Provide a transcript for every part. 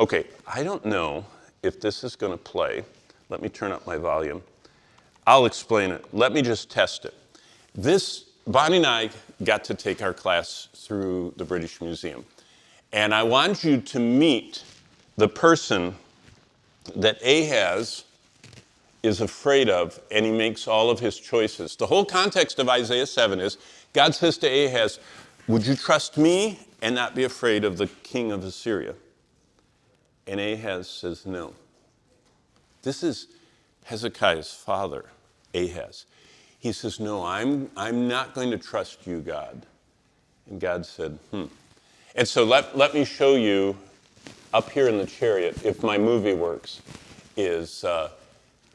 Okay, I don't know if this is going to play. Let me turn up my volume. I'll explain it. Let me just test it. Bonnie and I got to take our class through the British Museum. And I want you to meet the person that Ahaz is afraid of, and he makes all of his choices. The whole context of Isaiah 7 is, God says to Ahaz, would you trust me and not be afraid of the king of Assyria? And Ahaz says no. This is Hezekiah's father, Ahaz. He says, no, I'm not going to trust you, God. And God said, And so let me show you up here in the chariot, if my movie works, is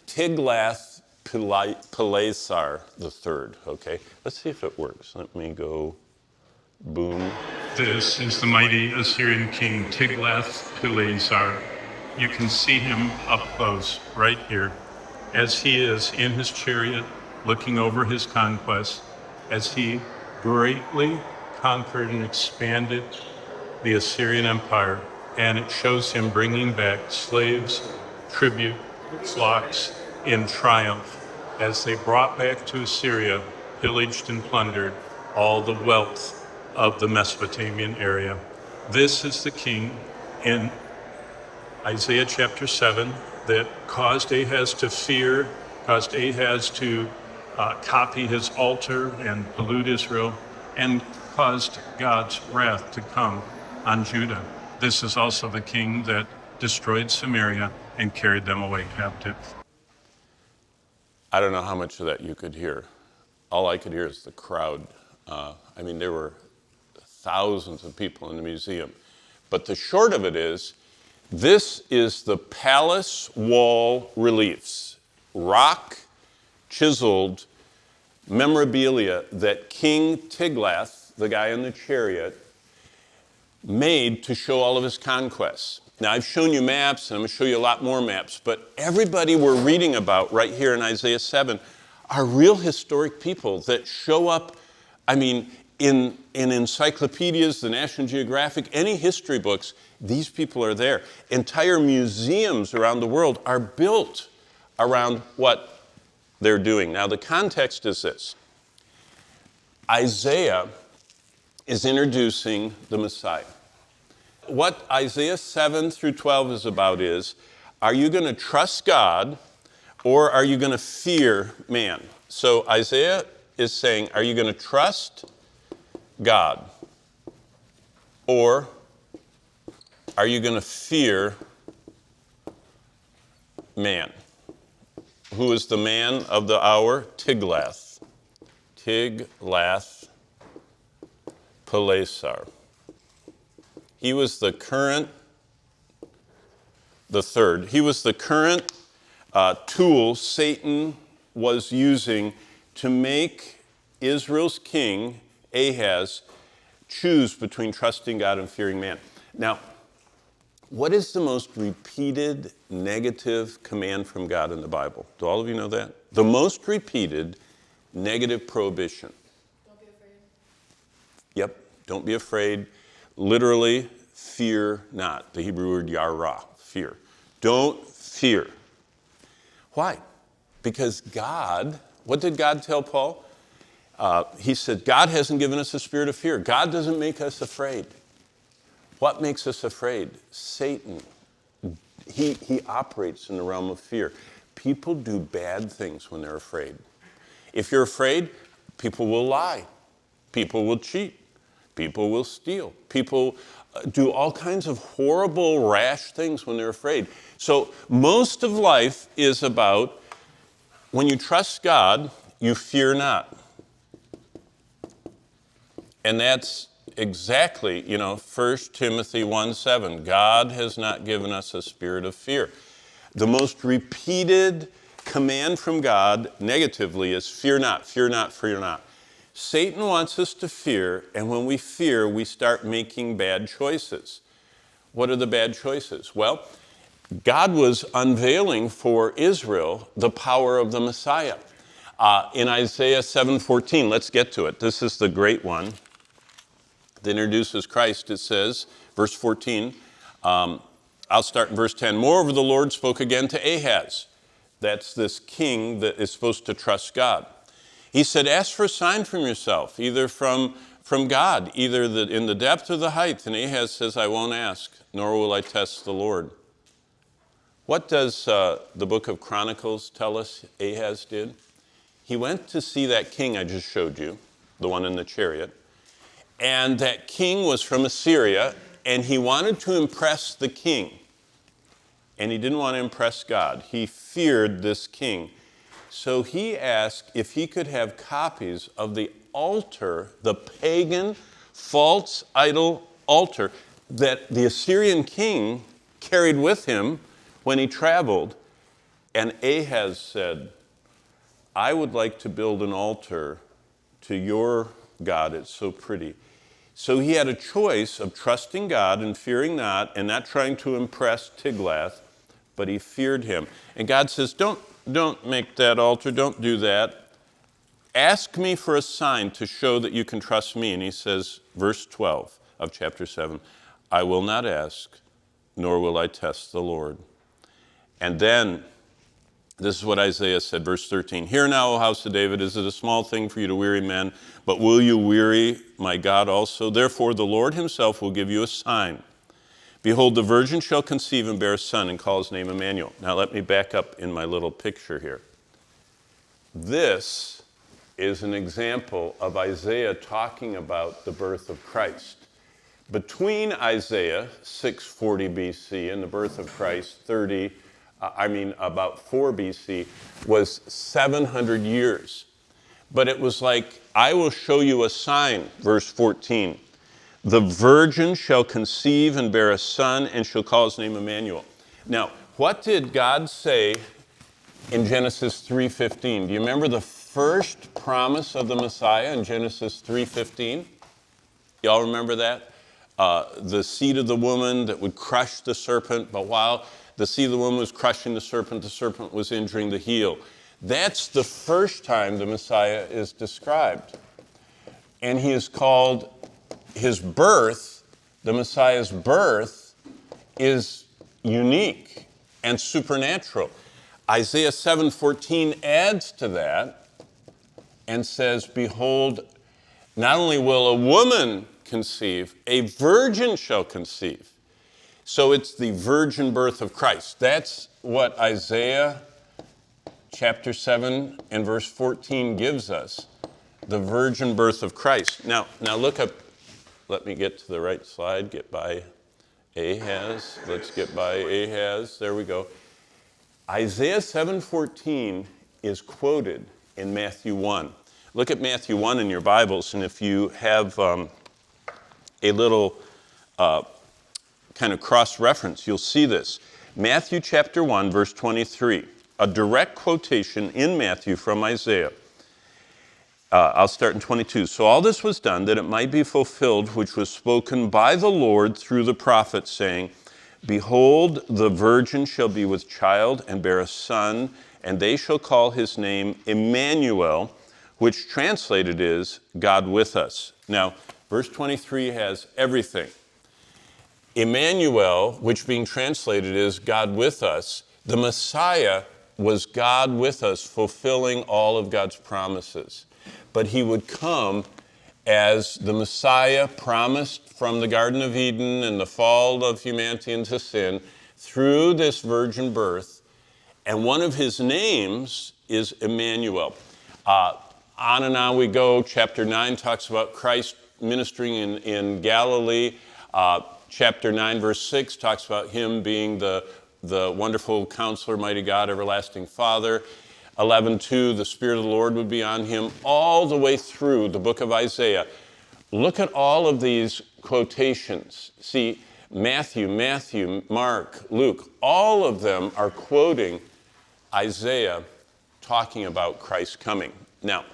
Tiglath-Pileser III, okay? Let's see if it works. Let me go, boom. This is the mighty Assyrian king Tiglath-Pileser. You can see him up close right here as he is in his chariot looking over his conquest, as he greatly conquered and expanded the Assyrian Empire. And it shows him bringing back slaves, tribute, flocks in triumph as they brought back to Assyria, pillaged and plundered all the wealth of the Mesopotamian area. This is the king in Isaiah chapter 7 that caused Ahaz to fear, caused Ahaz to copy his altar and pollute Israel, and caused God's wrath to come on Judah. This is also the king that destroyed Samaria and carried them away captive. I don't know how much of that you could hear. All I could hear is the crowd. There were thousands of people in the museum. But the short of it is, this is the palace wall reliefs, rock chiseled memorabilia that King Tiglath, the guy in the chariot, made to show all of his conquests. Now, I've shown you maps, and I'm going to show you a lot more maps, but everybody we're reading about right here in Isaiah 7 are real historic people that show up, in encyclopedias, the National Geographic, any history books. These people are there. Entire museums around the world are built around what they're doing. Now, the context is this. Isaiah is introducing the Messiah. What Isaiah 7 through 12 is about is, are you going to trust God or are you going to fear man? So Isaiah is saying, are you going to trust God or are you going to fear man? Who is the man of the hour? Tiglath. Tiglath-Pileser. He was the current tool Satan was using to make Israel's king, Ahaz, choose between trusting God and fearing man. Now, what is the most repeated negative command from God in the Bible? Do all of you know that? The most repeated negative prohibition. Don't be afraid. Yep, don't be afraid. Literally, fear not. The Hebrew word yarah, fear. Don't fear. Why? Because God, what did God tell Paul? He said, God hasn't given us a spirit of fear. God doesn't make us afraid. What makes us afraid? Satan. He operates in the realm of fear. People do bad things when they're afraid. If you're afraid, people will lie. People will cheat. People will steal. People do all kinds of horrible, rash things when they're afraid. So most of life is about, when you trust God, you fear not. And that's exactly, 1 Timothy 1:7. God has not given us a spirit of fear. The most repeated command from God negatively is fear not, fear not, fear not. Satan wants us to fear, and when we fear, we start making bad choices. What are the bad choices? Well, God was unveiling for Israel the power of the Messiah. In Isaiah 7:14, let's get to it. This is the great one that introduces Christ. It says, verse 14, I'll start in verse 10. Moreover, the Lord spoke again to Ahaz. That's this king that is supposed to trust God. He said, ask for a sign from yourself, either from God, either in the depth or the height. And Ahaz says, I won't ask, nor will I test the Lord. What does the book of Chronicles tell us Ahaz did? He went to see that king I just showed you, the one in the chariot. And that king was from Assyria, and he wanted to impress the king. And he didn't want to impress God. He feared this king. So he asked if he could have copies of the altar, the pagan, false idol altar that the Assyrian king carried with him when he traveled. And Ahaz said, I would like to build an altar to your God. It's so pretty. So he had a choice of trusting God and fearing not, and not trying to impress Tiglath, but he feared him. And God says, don't make that altar, don't do that. Ask me for a sign to show that you can trust me. And he says, verse 12 of chapter 7, I will not ask, nor will I test the Lord. And then, this is what Isaiah said, verse 13. Hear now, O house of David, is it a small thing for you to weary men, but will you weary my God also? Therefore the Lord himself will give you a sign. Behold, the virgin shall conceive and bear a son and call his name Immanuel. Now let me back up in my little picture here. This is an example of Isaiah talking about the birth of Christ. Between Isaiah 640 BC and the birth of Christ about 4 BC was 700 years. But it was like, I will show you a sign, verse 14. The virgin shall conceive and bear a son and shall call his name Immanuel. Now, what did God say in Genesis 3:15? Do you remember the first promise of the Messiah in Genesis 3:15? Y'all remember that? The seed of the woman that would crush the serpent, but while the seed of the woman was crushing the serpent was injuring the heel. That's the first time the Messiah is described. And he is called, his birth, the Messiah's birth, is unique and supernatural. Isaiah 7:14 adds to that and says, behold, not only will a woman conceive, a virgin shall conceive. So it's the virgin birth of Christ. That's what Isaiah chapter 7 and verse 14 gives us, the virgin birth of Christ. Now look up, let me get to the right slide, get by Ahaz. Let's get by Ahaz, there we go. Isaiah 7:14 is quoted in Matthew 1. Look at Matthew 1 in your Bibles, and if you have a little kind of cross-reference, you'll see this. Matthew chapter 1, verse 23, a direct quotation in Matthew from Isaiah. I'll start in 22. So all this was done that it might be fulfilled, which was spoken by the Lord through the prophet, saying, behold, the virgin shall be with child and bear a son, and they shall call his name Immanuel, which translated is God with us. Now, verse 23 has everything. Immanuel, which being translated is God with us, the Messiah was God with us, fulfilling all of God's promises. But he would come as the Messiah promised from the Garden of Eden and the fall of humanity into sin through this virgin birth. And one of his names is Immanuel. On and on we go. Chapter 9 talks about Christ ministering in Galilee. Chapter 9, verse 6 talks about him being the wonderful counselor, mighty God, everlasting Father. 11:2, the Spirit of the Lord would be on him. All the way through the book of Isaiah. Look at all of these quotations. See, Matthew, Mark, Luke, all of them are quoting Isaiah talking about Christ's coming. Now,